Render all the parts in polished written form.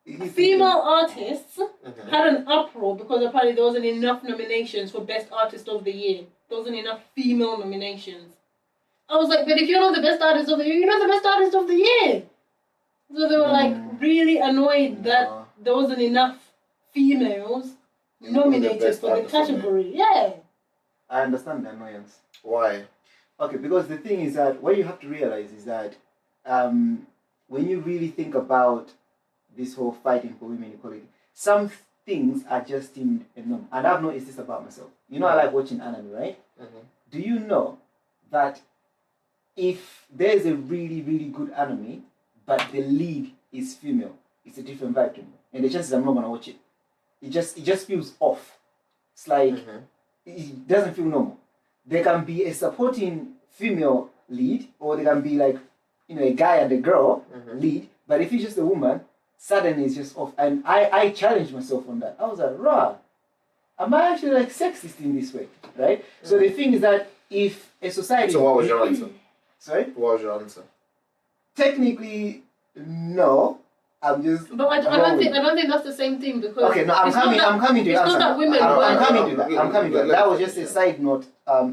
Female artists had an uproar because apparently there wasn't enough nominations for Best Artist of the Year. There wasn't enough female nominations. I was like, but if you're not the Best Artist of the Year, you're not the Best Artist of the Year. So they were like really annoyed that there wasn't enough females nominated for the category. Yeah. I understand the annoyance. Why? Okay, because the thing is that what you have to realize is that when you really think about this whole fighting for women equality, some things are just deemed a norm. And I've noticed this about myself. You know, I like watching anime, right? Do you know that if there's a really, really good anime, but the lead is female, it's a different vibe to me. And the chances I'm not gonna watch it. It just feels off. It's like it doesn't feel normal. There can be a supporting female lead, or there can be like, you know, a guy and a girl lead, but if it's just a woman, suddenly it's just off. And I challenged myself on that. I was like, rah, am I actually like sexist in this way? Right? So the thing is that if a society... So what was your answer? Sorry? What was your answer? Technically, no. I'm just... But I don't think that's the same thing because... Okay, no, I'm coming to your answer. It's not that women I'm coming to that. I'm coming to that. That was just a side note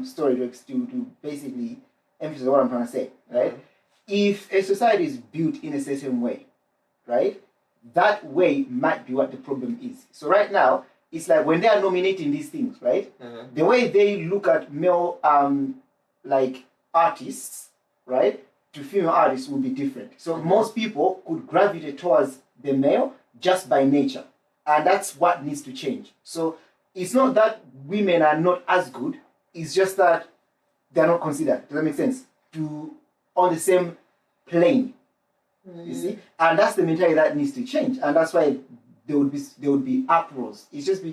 story to basically emphasize what I'm trying to say, right? If a society is built in a certain way, right, that way might be what the problem is. So right now, it's like when they are nominating these things, right, the way they look at male like artists, right, to female artists will be different. So most people could gravitate towards the male just by nature. And that's what needs to change. So it's not that women are not as good, it's just that they're not considered. Does that make sense? On the same plane. You see? And that's the mentality that needs to change. And that's why there would be uproars. It's just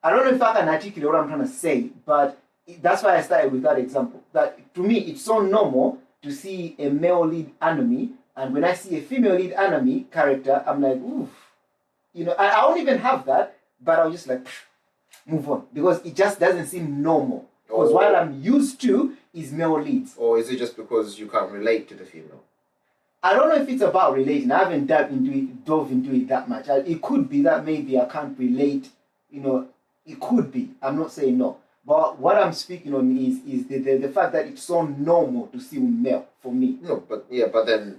I don't know if I can articulate what I'm trying to say, but that's why I started with that example. That to me it's so normal to see a male lead anime, and when I see a female lead anime character, I'm like, oof. You know, I won't even have that, but I'll just like move on because it just doesn't seem normal. Because what I'm used to is male leads. Or is it just because you can't relate to the female? I don't know if it's about relating. I haven't dove into it that much. It could be that maybe I can't relate. You know, it could be. I'm not saying no. But what I'm speaking on is the fact that it's so normal to see male for me. No, but then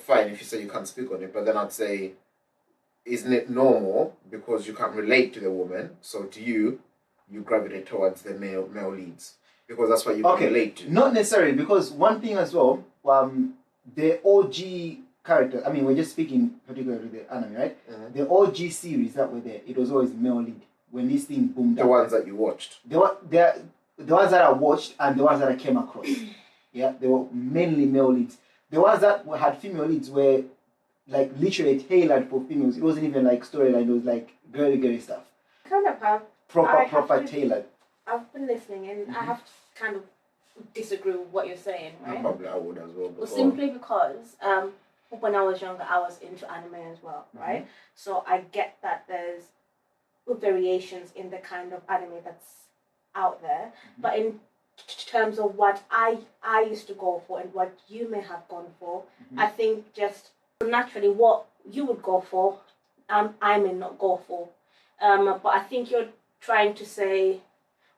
fine if you say you can't speak on it, but then I'd say, isn't it normal because you can't relate to the woman? So to you gravitate towards the male leads because that's what you can relate to. Not necessarily, because one thing as well, the OG character. I mean, we're just speaking particularly the anime, right? The OG series that were there, it was always male lead. When this thing boomed up. The ones that you watched. The ones that I watched and the ones that I came across. Yeah, they were mainly male leads. The ones that had female leads were like literally tailored for females. It wasn't even like storyline, it was like girly stuff. Kind of have proper tailored. I've been listening and I have to kind of disagree with what you're saying, right? Probably I would as well. Well, simply because when I was younger I was into anime as well, right? So I get that there's variations in the kind of anime that's out there, but in terms of what I used to go for and what you may have gone for, I think just naturally what you would go for, I may not go for. But I think you're trying to say,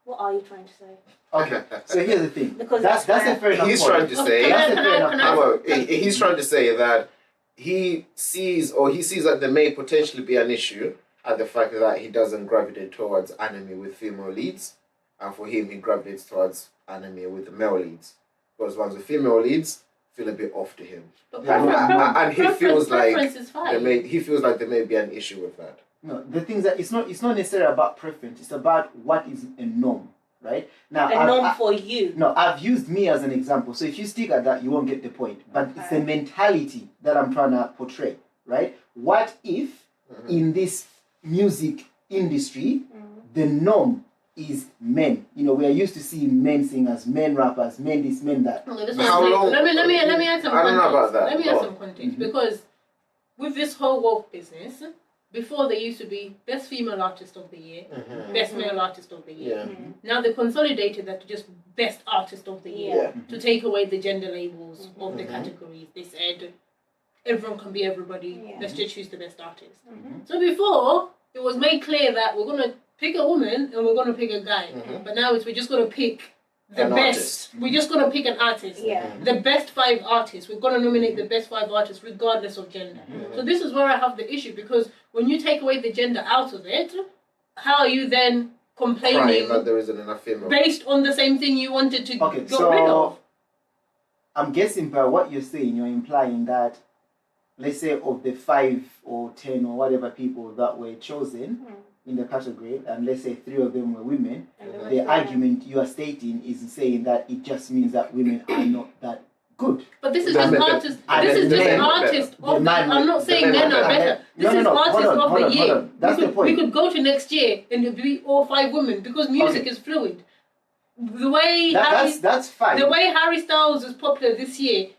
what are you trying to say? Okay, so here's the thing. Because that's a fair enough He's point. trying to say. He's trying to say that he sees that there may potentially be an issue at the fact that he doesn't gravitate towards anime with female leads, and for him he gravitates towards anime with male leads. Because ones with female leads feel a bit off to him, and he feels like there may be an issue with that. No, the thing is that it's not necessarily about preference. It's about what is a norm, right? Now, a norm for you. No, I've used me as an example. So if you stick at that, you won't get the point. But it's the mentality that I'm trying to portray, right? What if in this music industry, the norm is men? You know, we are used to seeing men singers, men rappers, men this, men that. How long? Let me add some context. I don't know about that. Let me add some context because with this whole woke business, before there used to be best female artist of the year, best male artist of the year. Now they consolidated that to just best artist of the year to take away the gender labels of the categories. They said everyone can be everybody. Yeah. Let's just choose the best artist. Mm-hmm. So before, it was made clear that we're gonna pick a woman and we're gonna pick a guy. But now we're just gonna pick the An best. artist. We're just gonna pick an artist. Yeah. The best 5 artists. We're gonna nominate the best 5 artists regardless of gender. So this is where I have the issue, because when you take away the gender out of it, how are you then complaining Crying that there isn't enough female. based on the same thing you wanted to Okay, get rid of? so I'm guessing by what you're saying, you're implying that, let's say, of the 5 or 10 or whatever people that were chosen in the category, and let's say 3 of them were women, the argument you are stating is saying that it just means that women are not that good. But this is The just men- artists. and This is the just men- artist the of the. man- I'm not the saying men- men are and better. This no, is no, artist hold on, of hold the on, year. hold on. That's the point. We could go to next year and it'd be all 5 women, because music Okay. is fluid. The way That's fine. the way Harry Styles is popular this year,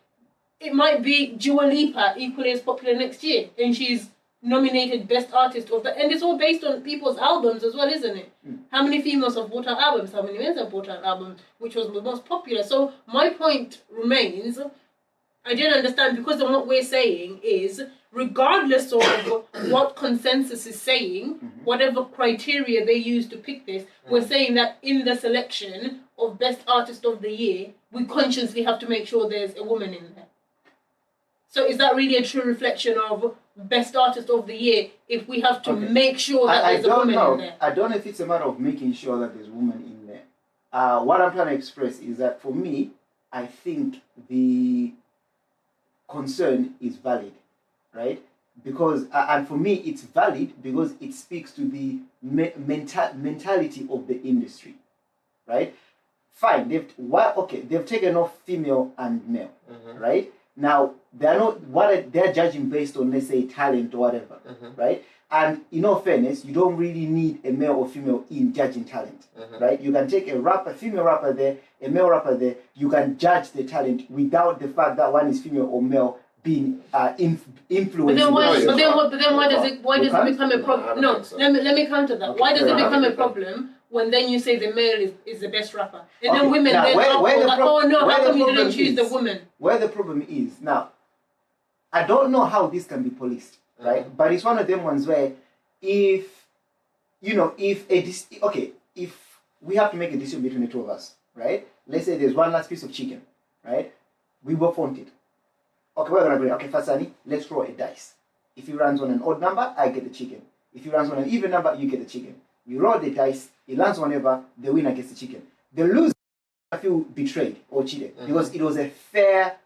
it might be Dua Lipa equally as popular next year, and she's nominated best artist of the. And it's all based on people's albums as well, isn't it? How many females have bought out albums? How many men have bought out albums? Which was the most popular? So my point remains. I didn't understand, because then what we're saying is, regardless of what consensus is saying, whatever criteria they use to pick this, we're saying that in the selection of best artist of the year, we consciously have to make sure there's a woman in there. So is that really a true reflection of best artist of the year if we have to Okay. make sure that I there's a don't woman know. in there? I don't know if it's a matter of making sure that there's woman in there. What I'm trying to express is that for me, I think the concern is valid, right? Because and for me it's valid because it speaks to the mentality of the industry, right? Fine, they've taken off female and male, right? Now they're not they're judging based on, let's say, talent or whatever, right? And in all fairness, you don't really need a male or female in judging talent, right? You can take a female rapper there, a male rapper there. You can judge the talent without the fact that one is female or male being influenced. But then why does it become a No, I problem? don't No, think so. let me counter that. Okay, Why does fair it enough. become a problem when then you say the male is the best rapper, and Okay, then women now, then where the like, pro- oh no, where how the come you didn't problem choose the is- woman? Where the problem is now, I don't know how this can be policed, right? But it's one of them ones where if we have to make a decision between the 2 of us, right? Let's say there's one last piece of chicken, right? We both want it. Okay, we're gonna agree. Okay, Fasani, let's throw a dice. If he runs on an odd number, I get the chicken. If he runs on an even number, you get the chicken. You roll the dice, he lands whenever, the winner gets the chicken. The loser, I feel betrayed or cheated because it was a fair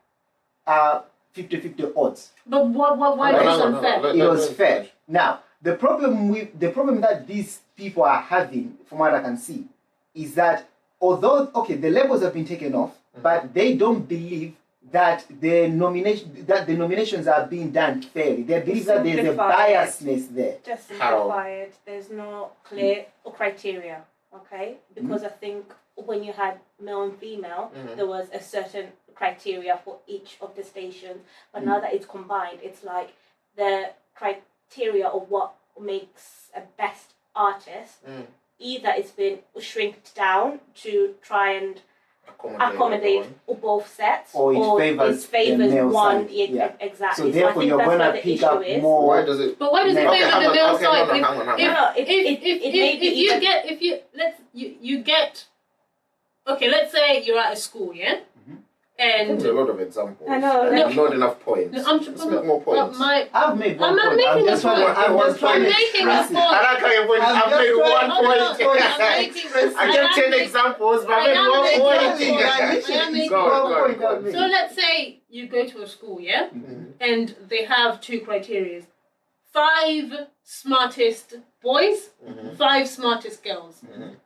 50-50 odds. But why is this unfair? It was fair. Now, the problem that these people are having, from what I can see, is that although the labels have been taken off, but they don't believe that the nominations are being done fairly. They believe that there's a Simplified. biasness there. Just simplify it. There's no clear criteria, okay? Because I think when you had male and female, there was a certain criteria for each of the stations. But now that it's combined, it's like the criteria of what makes a best artist, either it's been shrinked down to try and accommodate both sets, Or it favors the male one. side. Yeah, exactly. So therefore, you're going to pick up more. Why does it? But why does it Okay, favor the male side? Hang on. You get okay, let's say you're at a school, yeah, and There's a lot of examples. I know, And not enough points. No, Let's make more points. I've made one I'm not point. making I'm a just trying point. to- I'm just trying I'm to making a express point. it. I like how you're pointing. I'm I've just made trying- one hold point. on, I'm making- I gave 10 examples, but I made one point. Go on. So let's say you go to a school, yeah, and they have 2 criteria: 5 smartest boys, 5 smartest girls.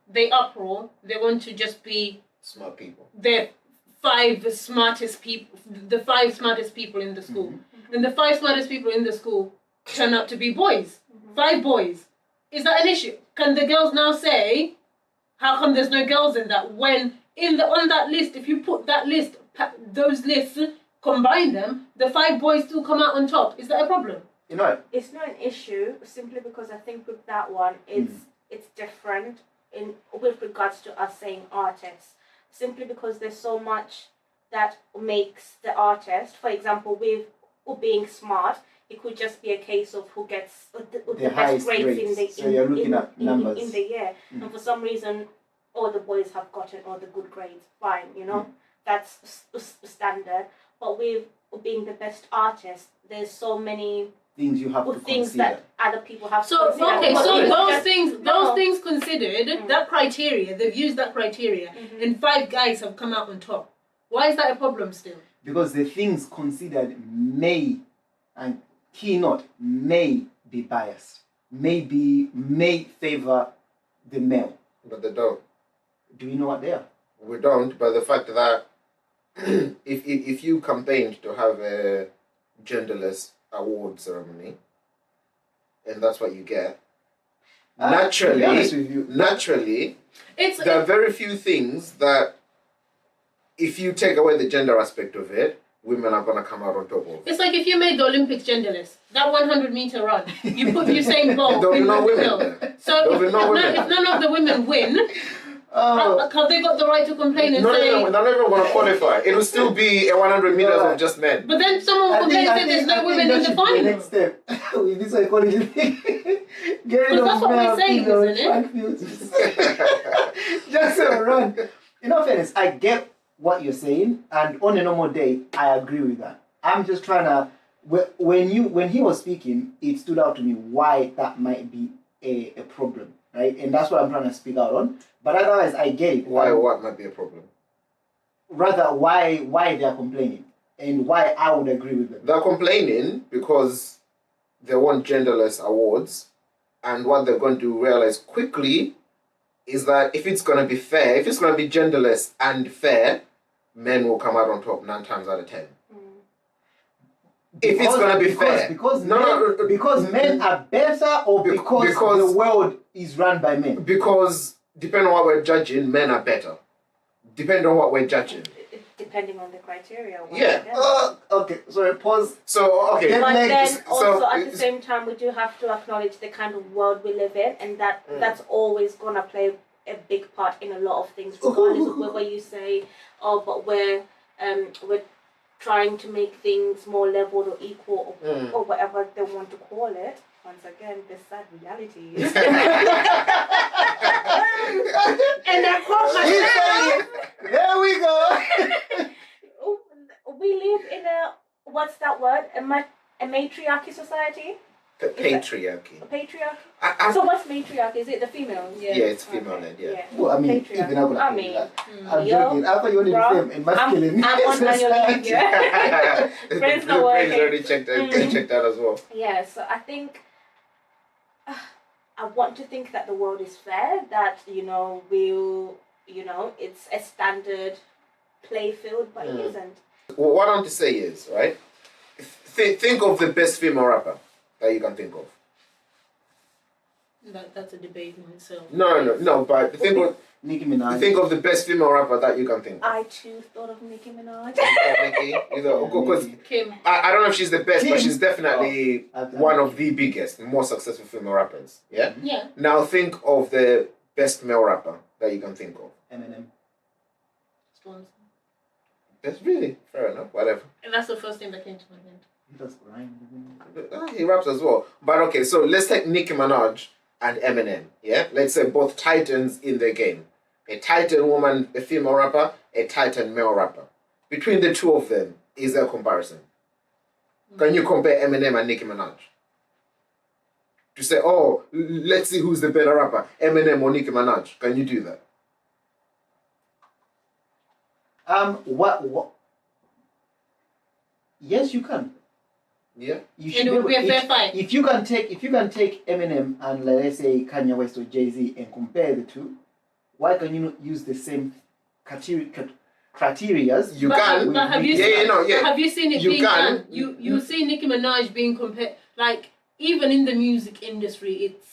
They uproar. They want to just be Smart people. the 5 smartest people, the 5 smartest people in the school, and the 5 smartest people in the school turn out to be boys. 5 boys. Is that an issue? Can the girls now say, how come there's no girls in that? When on that list, if you put that list, those lists, combine them, the 5 boys still come out on top. Is that a problem? You know, It's not an issue simply because I think with that one, it's different with regards to us saying artists. Simply because there's so much that makes the artist. For example, with being smart. It could just be a case of who gets the best highest grades in grades. the So you're looking at numbers. in the year, and for some reason, all the boys have gotten all the good grades. Fine, that's standard. But with being the best artist, there's so many things you have to things consider. that other people have to So consider. okay, But so you those just- things, considered, that criteria, they've used that criteria, and 5 guys have come out on top. Why is that a problem still? Because the things considered may, and key note, may be biased, may favor the male. But they don't. Do we know what they are? We don't. But the fact that if you campaigned to have a genderless award ceremony, and that's what you get, To be honest with you, naturally, It's there are very few things that, if you take away the gender aspect of it, women are gonna come out on top of. It's like if you made the Olympics genderless, that 100-meter run, you put Usain Bolt There'll be in no the women middle. there. So There'll be no women. if none of the women win, oh, have they got the right to complain and No, say? they're not even gonna qualify. It will still be a 100 meters of just men. But then someone will complain and say there's no women in the The final. next step with this psychology thing. Getting Because that's what we're saying, isn't it? Just a run. In all fairness, I get what you're saying, and on a normal day, I agree with that. I'm just trying to. When he was speaking, it stood out to me why that might be a problem, right? And that's what I'm trying to speak out on. But otherwise, I get it. Why? What might be a problem? Rather, why they're complaining and why I would agree with them. They're complaining because they want genderless awards, and what they're going to realize quickly is that if it's going to be fair, if it's going to be genderless and fair, men will come out on top 9 times out of 10. If it's going to be fair. Because men are better, or because the world is run by men? Because, depending on what we're judging, men are better. Depending on what we're judging. Depending on the criteria. Yeah. Okay, sorry, pause. So, okay. Then But like- then also so- at the same time, we do have to acknowledge the kind of world we live in, and that's always gonna play a big part in a lot of things, regardless of whether you say, "Oh, but we're trying to make things more leveled or equal," or whatever they want to call it. Once again, the sad reality is. And I caught myself. There we go. We live in what's that word? A matriarchy society? Patriarchy. A patriarchy? So what's matriarchy? Is it the females? Yeah, it's female-led, yeah. Well, I mean, Patriarchy. even I would I agree mean, with that. I'm yo, joking. I thought you wanted to bro, say masculine. I'm on annual leave, yeah. The Friends not blueprint's working. already checked out as well. Yeah, so I think I want to think that the world is fair, that, it's a standard play field, but it isn't. Well, what I want to say is, right, think of the best female rapper that you can think of. That's a debate in itself. No, but think of the best female rapper that you can think of. I too thought of Nicki Minaj. Because Kim. I don't know if she's the best, but Kim. she's definitely one of the biggest, most successful female rappers. Yeah? Yeah. Now think of the best male rapper that you can think of. Eminem. Swans. That's really fair enough, whatever. And that's the first thing that came to my head. He does rhyme. He raps as well. But okay, so let's take Nicki Minaj and Eminem. Yeah? Let's say both titans in the game. A titan woman, a female rapper, a titan male rapper. Between the two of them, is there a comparison? Can you compare Eminem and Nicki Minaj? To say, let's see who's the better rapper, Eminem or Nicki Minaj. Can you do that? What? Yes, you can. Yeah. You And it would be a fair fight. If you can take Eminem and let's say Kanye West or Jay-Z and compare the two, why can you not use the same criteria? You can. But have you have you seen it You being can. done? You see Nicki Minaj being compared, like, even in the music industry, it's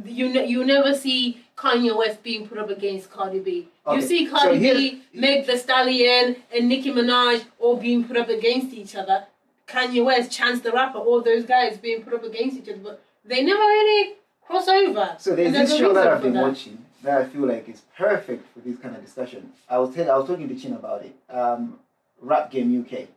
you never see Kanye West being put up against Cardi B. Okay. You see So Cardi B, Meg Thee Stallion, and Nicki Minaj all being put up against each other. Kanye West, Chance the Rapper, all those guys being put up against each other, but they never really cross over. So there's And this a show that reason I've for been that. watching that I feel like is perfect for this kind of discussion. I was talking to Chin about it. Rap Game UK,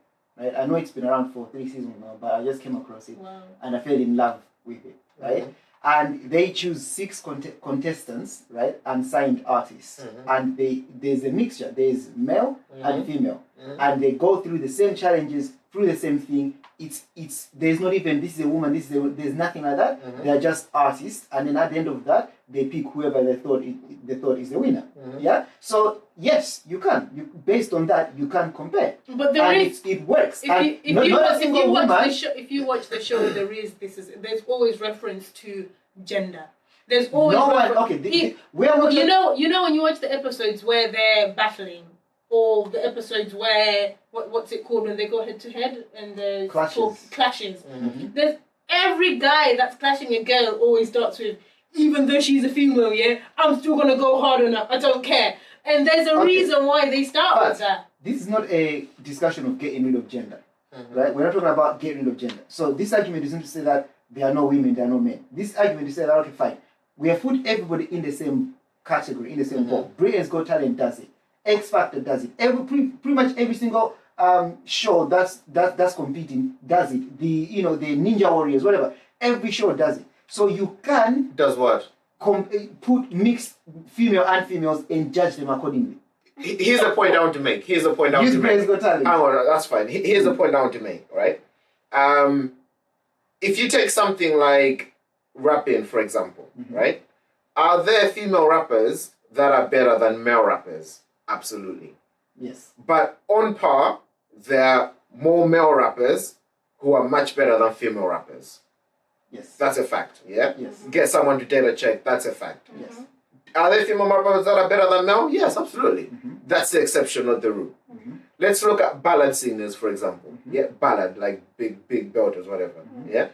right? I know it's been around for 3 seasons now, but I just came across it Wow. and I fell in love with it, right? And they choose 6 contestants, right, and signed artists, and there's a mixture. There's male and female, and they go through the same challenges, through the same thing. It's there's not even this is a woman, there's nothing like that. They're just artists, and then at the end of that, they pick whoever they thought is the winner. Yeah. So yes, you can. Based on that, you can compare. But it works. If you watch the show, there's always reference to gender. There's always you know when you watch the episodes where they're battling, or the episodes where what's it called when they go head to head and the clashes. There's every guy that's clashing a girl always starts with, even though she's a female, yeah, I'm still gonna go hard on her. I don't care. And there's a reason why they start with that. This is not a discussion of getting rid of gender, right? We're not talking about getting rid of gender. So this argument isn't to say that there are no women, there are no men. This argument is to say that, okay, fine, we have put everybody in the same category, in the same boat. Britain's Got Talent does it. X Factor does it. Pretty much every single show that's competing does it. The Ninja Warriors, whatever. Every show does it. So you can does what? Put mixed female and females and judge them accordingly. Here's the point I want to make. Here's the point I want to make. Got Talent. That's fine. Here's the point I want to make. Right. If you take something like rapping, for example, right? Are there female rappers that are better than male rappers? Absolutely. Yes. But on par, there are more male rappers who are much better than female rappers. Yes. That's a fact, yeah? Yes. Get someone to data check, that's a fact. Yes. Are there female rappers that are better than male? Yes, absolutely. That's the exception, not the rule. Let's look at ballad singers, for example. Yeah, ballad, like big belters, whatever. Yeah?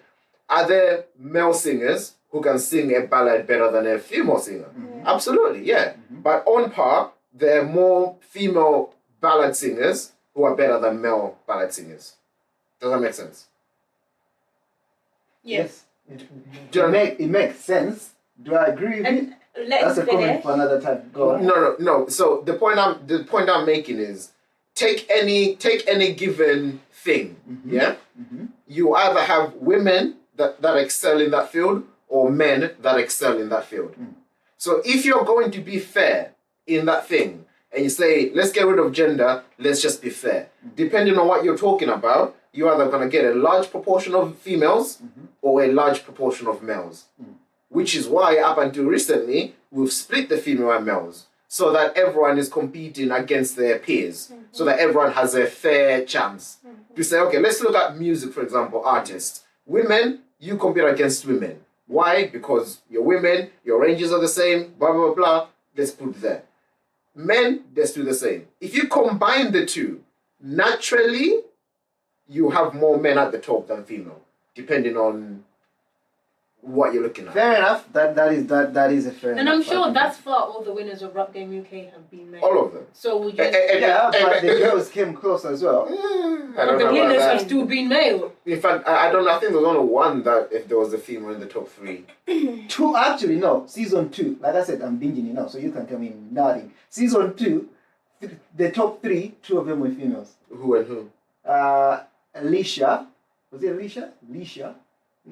Are there male singers who can sing a ballad better than a female singer? Absolutely, yeah. But on par, there are more female ballad singers who are better than male ballad singers. Does that make sense? Yes. It makes sense. Do I agree with you? That's a comment for another time. Go on. No. So the point I'm making is take any given thing. Yeah. You either have women that excel in that field or men that excel in that field. So if you're going to be fair in that thing and you say, let's get rid of gender, let's just be fair. Depending on what you're talking about, you're either going to get a large proportion of females or a large proportion of males. Which is why, up until recently, we've split the female and males so that everyone is competing against their peers, so that everyone has a fair chance. To say, okay, let's look at music, for example, artists. Women, you compete against women. Why? Because you're women, your ranges are the same, blah, blah, blah. Let's put it there. Men, let's do the same. If you combine the two, naturally, you have more men at the top than female, depending on what you're looking at. Fair enough. That is a fair enough. And I'm sure that's far all the winners of Rap Game UK have been male. All of them. So would you... but the girls came close as well. But the winners have still been male. In fact, I don't know. I think there's only one that if there was a female in the top 3. 2, actually, no. Season 2. Like I said, I'm binging it now, so you can tell me nothing. Season 2, the top 3, 2 of them were females. Who and who? Alicia. Was it Alicia? Alicia.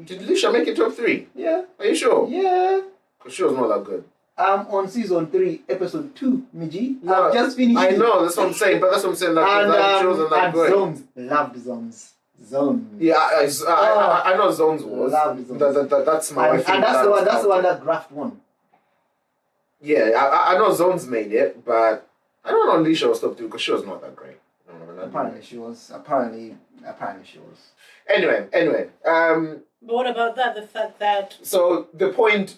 Did Alicia make it top 3? Yeah. Are you sure? Yeah. Because she was not that good. On season 3, episode 2, Miji. I've just finished. I know, that's what I'm saying, but that's what I'm saying. That she wasn't that good. Zones. Loved Zones. Zones. Yeah, I know Zones was. Loved Zones. That's my and that's the one that Graft won. Yeah, I know Zones made it, but I don't know Alicia was top 2 because she was not that great. Apparently she was. Apparently she was. Anyway. But what about that? The fact that... The point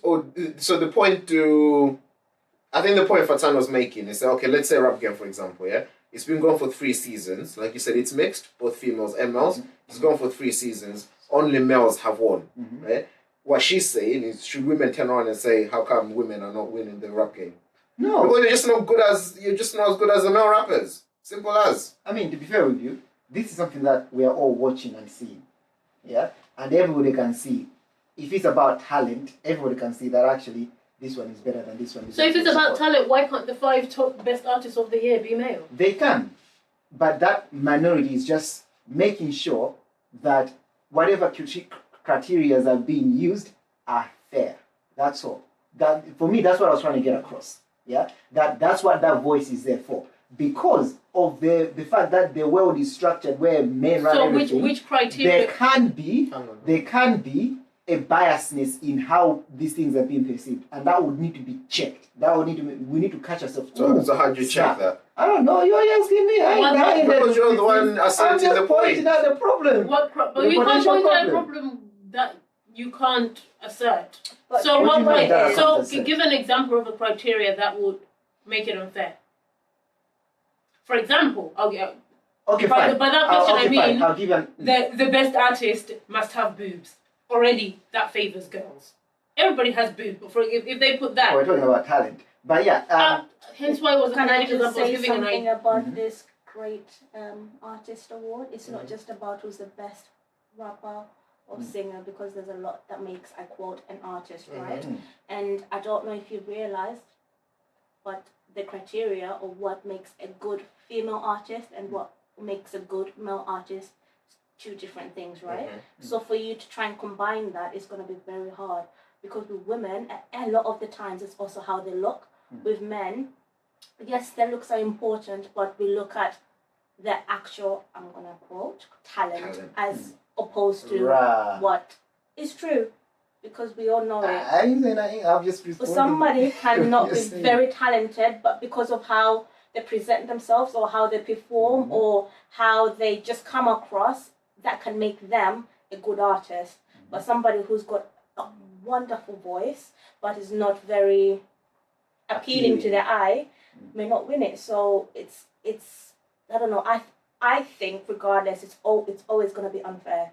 Fatan was making is, okay, let's say Rap Game, for example, yeah? It's been going for 3 seasons. Like you said, it's mixed, both females and males. It's gone for 3 seasons. Only males have won, right? What she's saying is, should women turn around and say, how come women are not winning the rap game? No. Because you're just not as good as the male rappers. Simple as. I mean, to be fair with you, this is something that we are all watching and seeing. Yeah? And everybody can see. If it's about talent, everybody can see that actually this one is better than this one. So if it's about talent, why can't the 5 top best artists of the year be male? They can. But that minority is just making sure that whatever criteria are being used are fair. That's all. That for me, that's what I was trying to get across. Yeah, that's what that voice is there for. Because of the fact that the world is structured where men run everything. So which criteria? There can be a biasness in how these things are being perceived, and that would need to be checked. We need to catch ourselves. So how do you check that? I don't know. You're asking me. Because you're the one asserting the point. Pointing out the problem. But you can't point out a problem that you can't assert. But So what do you mean that I can't assert? give an example of a criteria that would make it unfair. For example, Okay, by fine. that question I mean fine. I'll give you the best artist must have boobs. Already that favors girls. Everybody has boobs, but if they put that, we're talking about talent. But yeah, hence why it wasn't Can I because I just was say giving an something idea. about this great artist award? It's not just about who's the best rapper or singer, because there's a lot that makes, I quote, an artist, right? And I don't know if you realized, but the criteria of what makes a good female artist and what makes a good male artist, two different things, right? So for you to try and combine that is going to be very hard, because with women, a lot of the times it's also how they look. With men, yes, their looks are important, but we look at the actual, I'm going to quote, talent as opposed to what is true, because we all know it. I've just responded. Somebody cannot be very talented, but because of how they present themselves or how they perform or how they just come across, that can make them a good artist. But somebody who's got a wonderful voice but is not very appealing to the eye may not win it. So it's I don't know. I think regardless, it's always going to be unfair,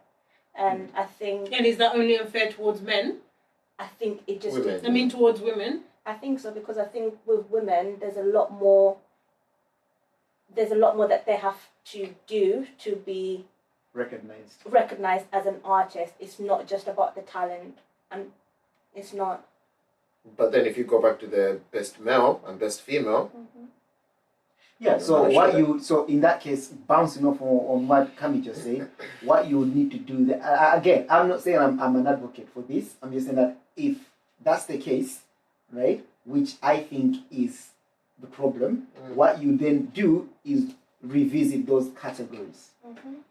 and I think. And is that only unfair towards men? I think it just. Women. I mean, towards women. I think so, because I think with women, there's a lot more that they have to do to be recognized as an artist. It's not just about the talent, and it's not. But then if you go back to the best male and best female. Yeah, so in that case, bouncing off on what Kami just said, what you need to do, again, I'm not saying I'm an advocate for this, I'm just saying that if that's the case, right, which I think is the problem, what you then do is revisit those categories.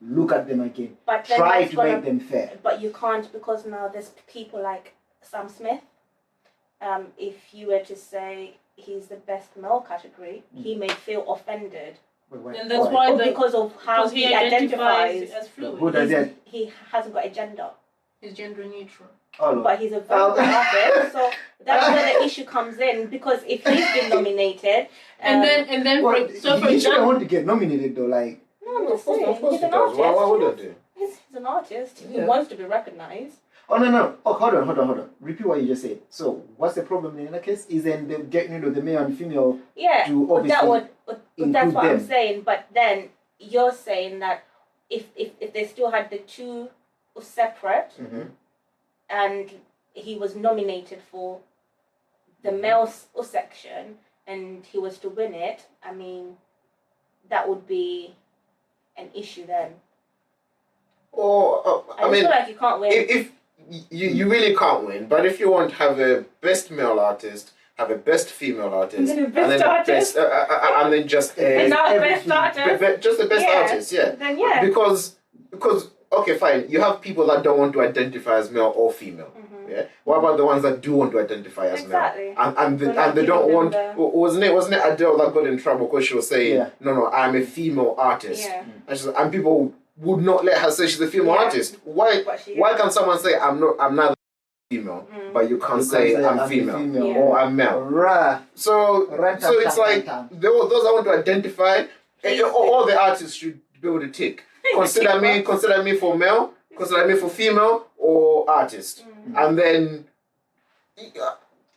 Look at them again. But try to make them fair. But you can't, because now there's people like Sam Smith. If you were to say he's the best male category, he may feel offended. And that's why because of how he identifies as fluid. Who does that? He hasn't got a gender. He's gender neutral. But he's a very good artist, so that's where the issue comes in. Because if he's been nominated, he shouldn't want to get nominated though. Like, no, I'm just saying, of course he's he an does. artist. Why wouldn't he? He's an artist. He Yeah. wants to be recognized. oh no. Oh, hold on. Repeat what you just said. So, what's the problem in that case? Is then getting rid of the male and female Yeah, to but obviously that's what I'm them. saying. But then you're saying that if they still had the two separate, and he was nominated for the male section and he was to win it, I mean, that would be an issue then. Or I feel like you can't win. If you really can't win, but if you want to have a best male artist, have a best female artist, And then a best artist. and then just And now everything. best artist. just the best artist, yeah. Then yeah. Because okay, fine, you have people that don't want to identify as male or female. Yeah. What about the ones that do want to identify as Exactly. male? And So not they don't giving want. them Wasn't it Adele that got in trouble because she was saying, Yeah. no, I'm a female artist, Yeah. and people would not let her say she's a female Yeah. artist. Why? But she Why is. can someone say I'm not female, but you can't say I'm female Yeah. or I'm male? Rah. So it's like those I want to identify. All the artists should be able to tick. Consider me for male. Consider me for female or artist. And then,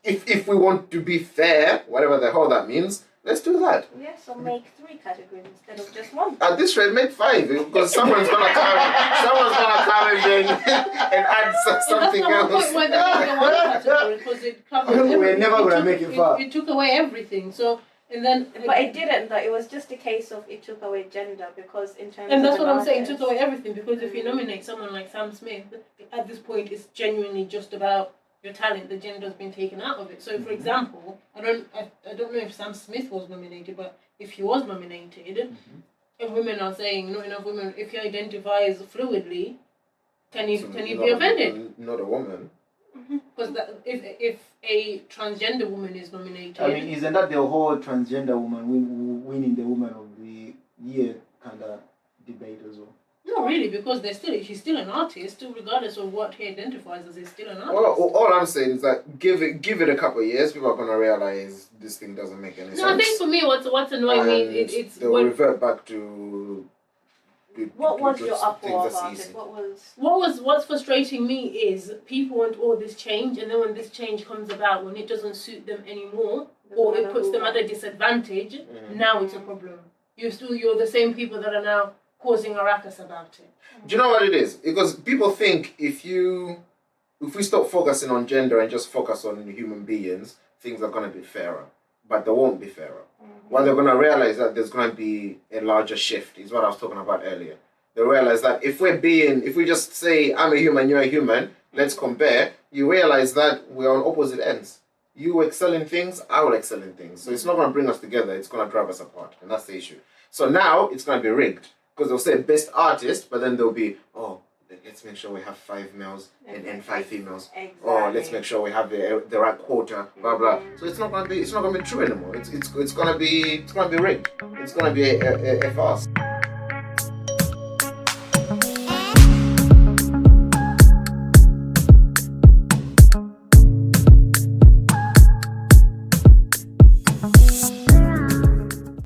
if we want to be fair, whatever the hell that means, let's do that. Yeah, so make 3 categories instead of just 1. At this rate, make 5 because someone's gonna come and add something That's else. the whole point why they made the one category, because it covered everything. We're never gonna make it far. It took away everything. So And then, But it didn't though. It was just a case of it took away gender because in terms and of that's what an I'm saying, artist- took away everything. Because if you nominate someone like Sam Smith, at this point, it's genuinely just about your talent. The gender's been taken out of it. So, for example, I don't know if Sam Smith was nominated, but if he was nominated, if women are saying not enough women, if he identifies fluidly, can you be offended? Not a woman. Because if a transgender woman is nominated, I mean, isn't that the whole transgender woman winning the woman of the year kind of debate as well? no, really, because he's still an artist, regardless of what he identifies as. He's still an artist. Well, all I'm saying is that give it a couple of years, people are gonna realize this thing doesn't make any sense. No, I think for me, what's annoying me, it's they'll revert back to. What was your things uproar that's about easy. it? what's frustrating me is people want all this change, and then when this change comes about, when it doesn't suit them anymore, or it puts them at a disadvantage, now it's a problem. You're the same people that are now causing a ruckus about it. Do you know what it is? Because people think if we stop focusing on gender and just focus on human beings, things are gonna be fairer. But they won't be fairer. What they're gonna realize that there's gonna be a larger shift, is what I was talking about earlier. They realize that if we just say I'm a human, you're a human, let's compare, you realize that we're on opposite ends. You excel in things, I will excel in things. So it's not gonna bring us together, it's gonna drive us apart. And that's the issue. So now it's gonna be rigged. Because they'll say best artist, but then they'll be, let's make sure we have 5 males and 5 females. Exactly. Or let's make sure we have the right quota, blah blah. So it's not gonna be true anymore. It's gonna be rigged. It's gonna be a farce.